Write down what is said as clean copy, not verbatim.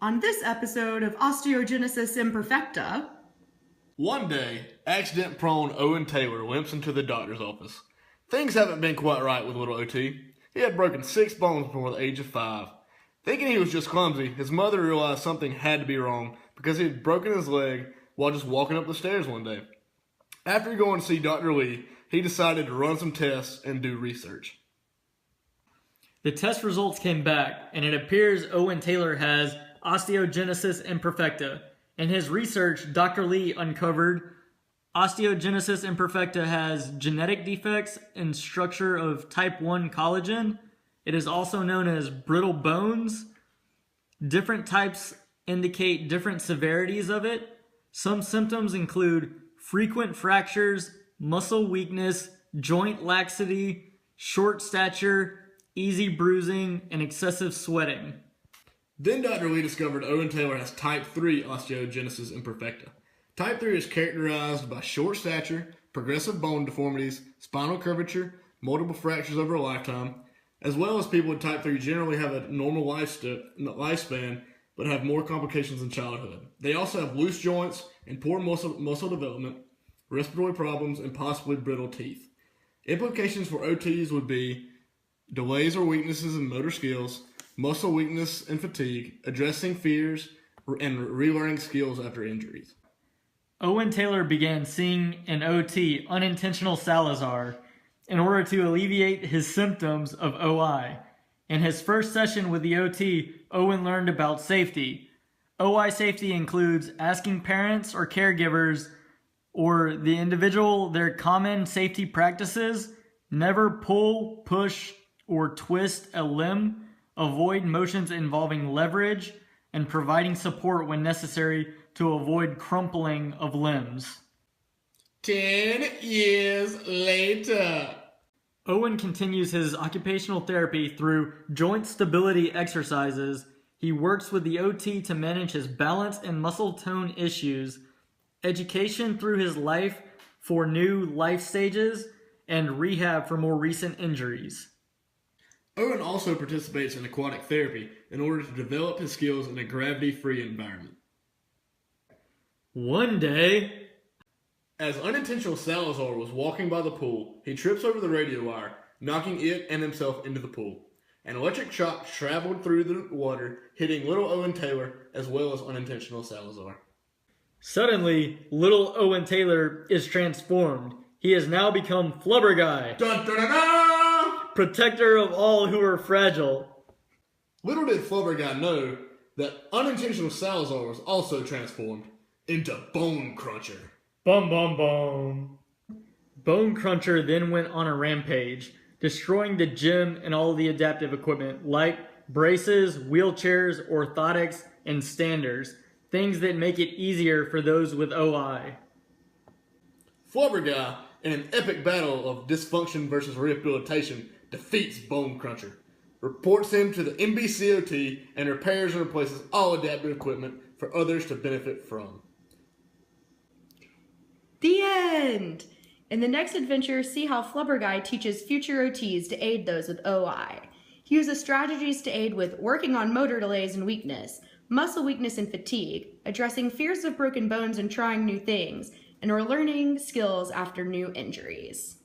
On this episode of Osteogenesis Imperfecta, one day, accident-prone Owen Taylor limps into the doctor's office. Things haven't been quite right with little OT. He had broken 6 bones before the age of 5. Thinking he was just clumsy, his mother realized something had to be wrong because he had broken his leg while just walking up the stairs one day. After going to see Dr. Lee, he decided to run some tests and do research. The test results came back, and it appears Owen Taylor has Osteogenesis Imperfecta. In his research, Dr. Lee uncovered Osteogenesis Imperfecta has genetic defects in structure of type 1 collagen. It is also known as brittle bones. Different types indicate different severities of it. Some symptoms include frequent fractures, muscle weakness, joint laxity, short stature, easy bruising, and excessive sweating. Then Dr. Lee discovered Owen Taylor has type 3 osteogenesis imperfecta. Type 3 is characterized by short stature, progressive bone deformities, spinal curvature, multiple fractures over a lifetime, as well as people with type 3 generally have a normal lifespan but have more complications in childhood. They also have loose joints and poor muscle development, respiratory problems, and possibly brittle teeth. Implications for OTs would be delays or weaknesses in motor skills, muscle weakness and fatigue, addressing fears, and relearning skills after injuries. Owen Taylor began seeing an OT, unintentional Salazar, in order to alleviate his symptoms of OI. In his first session with the OT, Owen learned about safety. OI safety includes asking parents or caregivers or the individual their common safety practices, never pull, push, or twist a limb, avoid motions involving leverage, and providing support when necessary to avoid crumpling of limbs. 10 years later. Owen continues his occupational therapy through joint stability exercises. He works with the OT to manage his balance and muscle tone issues, education through his life for new life stages, and rehab for more recent injuries. Owen also participates in aquatic therapy in order to develop his skills in a gravity-free environment. One day, as unintentional Salazar was walking by the pool, he trips over the radio wire, knocking it and himself into the pool. An electric shock traveled through the water, hitting little Owen Taylor as well as unintentional Salazar. Suddenly, little Owen Taylor is transformed. He has now become Flubber Guy, Dun, dun, dun, dun! protector of all who are fragile. Little did Flubber Guy know that unintentional Salazar was also transformed into Bone Cruncher. Bum bum bum. Bone Cruncher then went on a rampage, destroying the gym and all the adaptive equipment like braces, wheelchairs, orthotics, and standers, things that make it easier for those with OI. Flubber Guy, in an epic battle of dysfunction versus rehabilitation, defeats Bone Cruncher, reports him to the NBCOT, and repairs and replaces all adaptive equipment for others to benefit from. the end! In the next adventure, see how Flubber Guy teaches future OTs to aid those with OI. He uses strategies to aid with working on motor delays and weakness, muscle weakness and fatigue, addressing fears of broken bones and trying new things, and learning skills after new injuries.